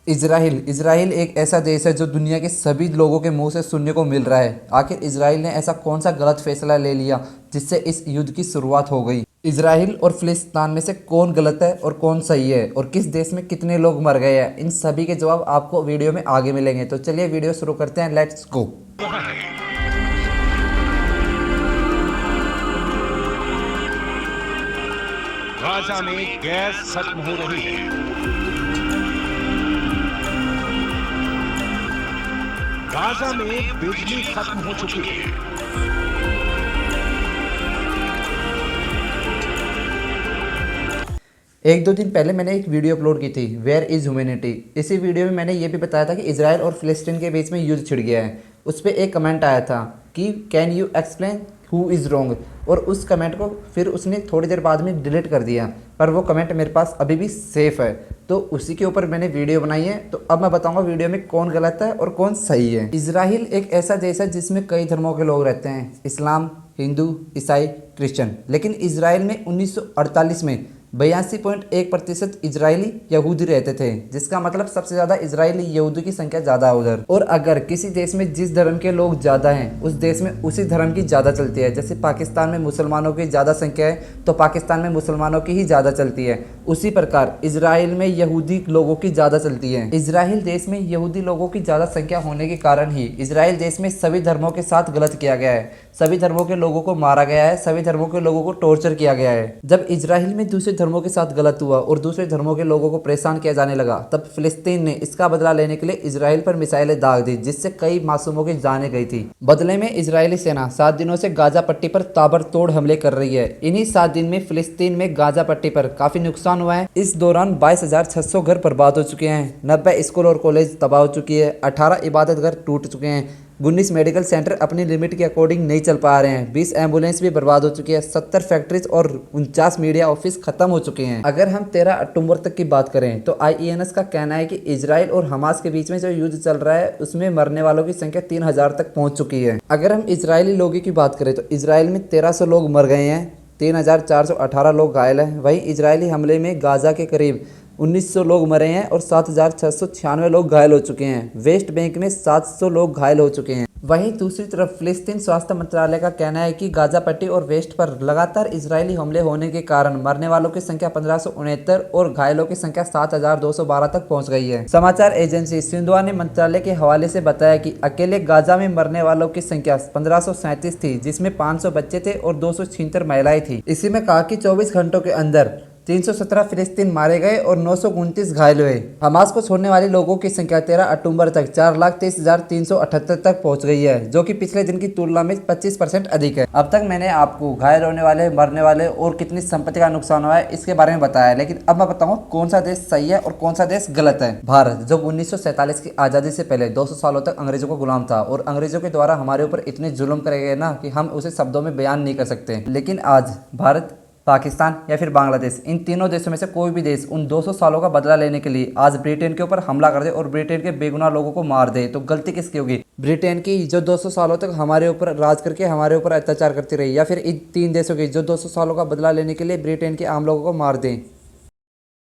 Israel Israel एक ऐसा देश है जो दुनिया के सभी लोगों के मुंह से सुनने को मिल रहा है। आखिर इजराइल ने ऐसा कौन सा गलत फैसला ले लिया जिससे इस युद्ध की शुरुआत हो गई। इजराइल और फिलिस्तीन में से कौन गलत है और कौन सही है और किस देश में कितने लोग मर गए हैं, इन सभी के जवाब आपको वीडियो में आगे मिलेंगे। तो चलिए वीडियो शुरू करते हैं, लेट्स गो। गाजा में गैस खत्म हो रही है। गाजा में बिजली खत्म हो चुकी है। एक दो दिन पहले मैंने एक वीडियो अपलोड की थी, वेयर इज़ ह्यूमैनिटी। इसी वीडियो में मैंने ये भी बताया था कि इजराइल और फिलिस्तीन के बीच में युद्ध छिड़ गया है। उस पर एक कमेंट आया था कि can you explain who is wrong, और उस कमेंट को फिर उसने थोड़ी देर बाद में डिलीट कर दिया, पर वो कमेंट मेरे पास अभी भी सेफ है। तो उसी के ऊपर मैंने वीडियो बनाई है। तो अब मैं बताऊंगा वीडियो में कौन गलत है और कौन सही है। इजराइल एक ऐसा देश है जिसमें कई धर्मों के लोग रहते हैं, इस्लाम, हिंदू, ईसाई, क्रिश्चियन। लेकिन इजराइल में 1948 में 82.1% इजरायली यहूदी रहते थे, जिसका मतलब सबसे ज़्यादा इजरायली यहूदी की संख्या ज़्यादा है उधर। और अगर किसी देश में जिस धर्म के लोग ज़्यादा हैं उस देश में उसी धर्म की ज़्यादा चलती है। जैसे पाकिस्तान में मुसलमानों की ज़्यादा संख्या है तो पाकिस्तान में मुसलमानों की ही ज़्यादा चलती है। उसी प्रकार इजराइल में यहूदी लोगों की ज़्यादा चलती है। इजराइल देश में यहूदी लोगों की ज़्यादा संख्या होने के कारण ही इजराइल देश में सभी धर्मों के साथ गलत किया गया है, सभी धर्मों के लोगों को मारा गया है, सभी धर्मों के लोगों को टॉर्चर किया गया है। जब इजराइल में दूसरे धर्मों के साथ गलत हुआ और दूसरे धर्मों के लोगों को परेशान किया जाने लगा, तब फिलिस्तीन ने इसका बदला लेने के लिए इजराइल पर मिसाइलें दाग दी, जिससे कई मासूमों की जानें गई थी। बदले में इजरायली सेना 7 दिनों से गाजा पट्टी पर ताबड़तोड़ हमले कर रही है। इन्हीं 7 दिन में फिलिस्तीन में गाजा पट्टी पर काफी नुकसान हुआ है। इस दौरान 22,600 घर बर्बाद हो चुके हैं, 90 स्कूल और कॉलेज तबाह हो चुकी है, 18 इबादत घर टूट चुके हैं, 19 मेडिकल सेंटर अपनी लिमिट के अकॉर्डिंग नहीं चल पा रहे हैं, 20 एम्बुलेंस भी बर्बाद हो चुकी है, 70 फैक्ट्रीज और 49 मीडिया ऑफिस खत्म हो चुके हैं। अगर हम 13 अक्टूबर तक की बात करें तो IENS का कहना है कि इजराइल और हमास के बीच में जो युद्ध चल रहा है उसमें मरने वालों की संख्या 3,000 तक पहुंच चुकी है। अगर हम इजरायली लोगों की बात करें तो इजराइल में 1300 लोग मर गए हैं, 3,418 लोग घायल हैं। वहीं इजरायली हमले में गाजा के करीब 1900 लोग मरे हैं और 7,696 लोग घायल हो चुके हैं। वेस्ट बैंक में 700 लोग घायल हो चुके हैं। वहीं दूसरी तरफ फिलिस्तीन स्वास्थ्य मंत्रालय का कहना है कि गाजा पट्टी और वेस्ट पर लगातार इजरायली हमले होने के कारण मरने वालों की संख्या 1569 और घायलों की संख्या 7,212 तक पहुंच गई है। समाचार एजेंसी सिंधुआ ने मंत्रालय के हवाले से बताया कि अकेले गाजा में मरने वालों की संख्या 1537 थी, जिसमें 500 बच्चे थे और 276 महिलाएं थी। इसी में कहा कि 24 घंटों के अंदर 317 फिलिस्तीन मारे गए और 929 घायल हुए। हमास को छोड़ने वाले लोगों की संख्या 13 अक्टूबर तक 4,23,378 तक पहुंच गई है, जो कि पिछले दिन की तुलना में 25% अधिक है। अब तक मैंने आपको घायल होने वाले, मरने वाले और कितनी संपत्ति का नुकसान हुआ है इसके बारे में बताया, लेकिन अब मैं बताऊंगा कौन सा देश सही है और कौन सा देश गलत है। भारत, जो 1947 की आज़ादी से पहले 200 सालों तक अंग्रेजों का गुलाम था और अंग्रेजों के द्वारा हमारे ऊपर इतने जुल्म करे गए ना कि हम उसे शब्दों में बयान नहीं कर सकते। लेकिन आज भारत, पाकिस्तान या फिर बांग्लादेश, इन तीनों देशों में से कोई भी देश उन 200 सालों का बदला लेने के लिए आज ब्रिटेन के ऊपर हमला कर दे और ब्रिटेन के बेगुनाह लोगों को मार दे, तो गलती किसकी होगी? ब्रिटेन की, जो 200 सालों तक हमारे ऊपर राज करके हमारे ऊपर अत्याचार करती रही, या फिर इन 3 देशों की जो 200 सालों का बदला लेने के लिए ब्रिटेन के आम लोगों को मार दें?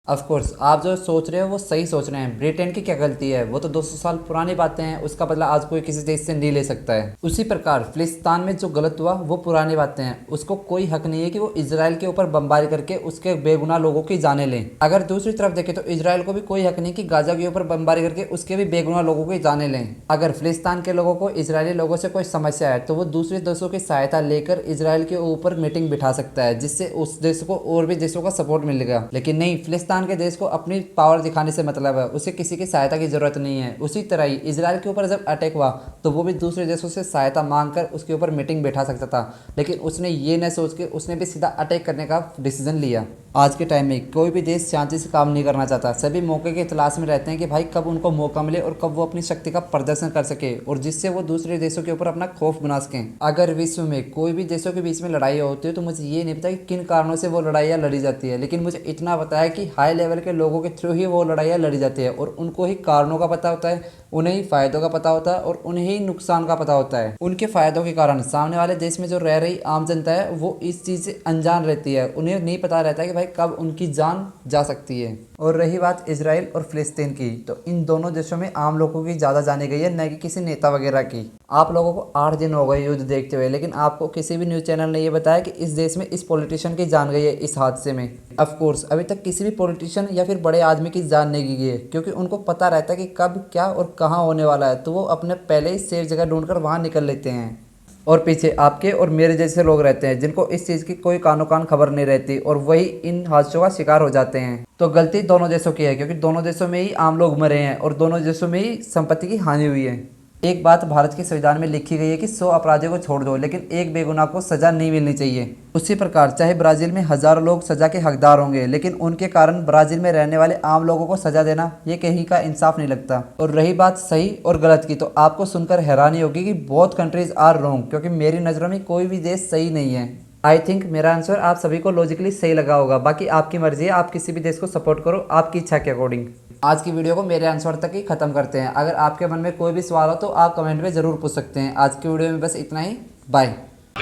ऑफ कोर्स आप जो सोच रहे हो वो सही सोच रहे हैं। ब्रिटेन की क्या गलती है? वो तो 200 साल पुरानी बातें हैं, उसका बदला आज कोई किसी देश से नहीं ले सकता है। उसी प्रकार फिलिस्तीन में जो गलत हुआ वो पुरानी बातें हैं, उसको कोई हक नहीं है कि वो इजराइल के ऊपर बमबारी करके उसके बेगुनाह लोगों की जाने लें। अगर दूसरी तरफ देखें तो इजराइल को भी कोई हक नहीं कि गाजा के ऊपर बमबारी करके उसके भी बेगुनाह लोगों की जाने लें। अगर फिलिस्तीन के लोगों को इजरायली लोगों से कोई समस्या है तो वो दूसरे देशों की सहायता लेकर इजराइल के ऊपर मीटिंग बिठा सकता है, जिससे उस देश को और भी देशों का सपोर्ट मिलेगा। लेकिन नहीं, फिलिस्तीन के देश को अपनी पावर दिखाने से मतलब है, उसे किसी की सहायता की जरूरत नहीं है। उसी तरह ही इजराइल के ऊपर जब अटैक हुआ तो वो भी दूसरे देशों से सहायता मांगकर उसके ऊपर मीटिंग बैठा सकता था, लेकिन उसने ये न सोच के उसने भी सीधा अटैक करने का डिसीजन लिया। आज के टाइम में कोई भी देश शांति से काम नहीं करना चाहता, सभी मौके की तलाश में रहते हैं कि भाई कब उनको मौका मिले और कब वो अपनी शक्ति का प्रदर्शन कर सके और जिससे वो दूसरे देशों के ऊपर अपना खौफ बना सकें। अगर विश्व में कोई भी देशों के बीच में लड़ाई होती है तो मुझे ये नहीं पता कि किन कारणों से वो लड़ाइयाँ लड़ी जाती है, लेकिन मुझे इतना पता है कि हाई लेवल के लोगों के थ्रू ही वो लड़ाइयाँ लड़ी जाती है और उनको ही कारणों का पता होता है, उन्हें ही फायदों का पता होता है और उन्हें ही नुकसान का पता होता है। उनके फायदों के कारण सामने वाले देश में जो रह रही आम जनता है वो इस चीज़ से अनजान रहती है, उन्हें नहीं पता रहता है कि भाई कब उनकी जान जा सकती है। और रही बात इजराइल और फ़िलिस्तीन की, तो इन दोनों देशों में आम लोगों की ज़्यादा जानी गई है, न कि किसी नेता वगैरह की। आप लोगों को 8 दिन हो गए युद्ध देखते हुए, लेकिन आपको किसी भी न्यूज़ चैनल ने ये बताया कि इस देश में इस पॉलिटिशियन की जान गई है इस हादसे में। ऑफ कोर्स अभी तक किसी भी पॉलिटिशियन या फिर बड़े आदमी की जान नहीं गई है, क्योंकि उनको पता रहता है कि कब क्या और कहाँ होने वाला है, तो वो अपने पहले ही सेफ जगह ढूंढकर वहाँ निकल लेते हैं। और पीछे आपके और मेरे जैसे लोग रहते हैं जिनको इस चीज़ की कोई कानो कान खबर नहीं रहती, और वही इन हादसों का शिकार हो जाते हैं। तो गलती दोनों देशों की है, क्योंकि दोनों देशों में ही आम लोग मरे हैं और दोनों देशों में ही संपत्ति की हानि हुई है। एक बात भारत के संविधान में लिखी गई है कि 100 अपराधियों को छोड़ दो, लेकिन एक बेगुनाह को सजा नहीं मिलनी चाहिए। उसी प्रकार चाहे ब्राज़ील में हज़ारों लोग सजा के हकदार होंगे, लेकिन उनके कारण ब्राज़ील में रहने वाले आम लोगों को सजा देना ये कहीं का इंसाफ नहीं लगता। और रही बात सही और गलत की, तो आपको सुनकर हैरानी होगी कि बोथ कंट्रीज आर रॉन्ग, क्योंकि मेरी नज़रों में कोई भी देश सही नहीं है। आई थिंक मेरा आंसर आप सभी को लॉजिकली सही लगा होगा। बाकी आपकी मर्जी है, आप किसी भी देश को सपोर्ट करो आपकी इच्छा के अकॉर्डिंग। आज की वीडियो को मेरे आंसर तक ही खत्म करते हैं। अगर आपके मन में कोई भी सवाल हो तो आप कमेंट में ज़रूर पूछ सकते हैं। आज की वीडियो में बस इतना ही। बाय।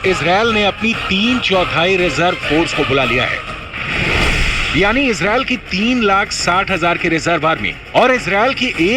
इजरायल ने अपनी 3/4 रिजर्व फोर्स को बुला लिया है, यानी इजरायल की 3,60,000 की रिजर्व आर्मी और इजरायल की 1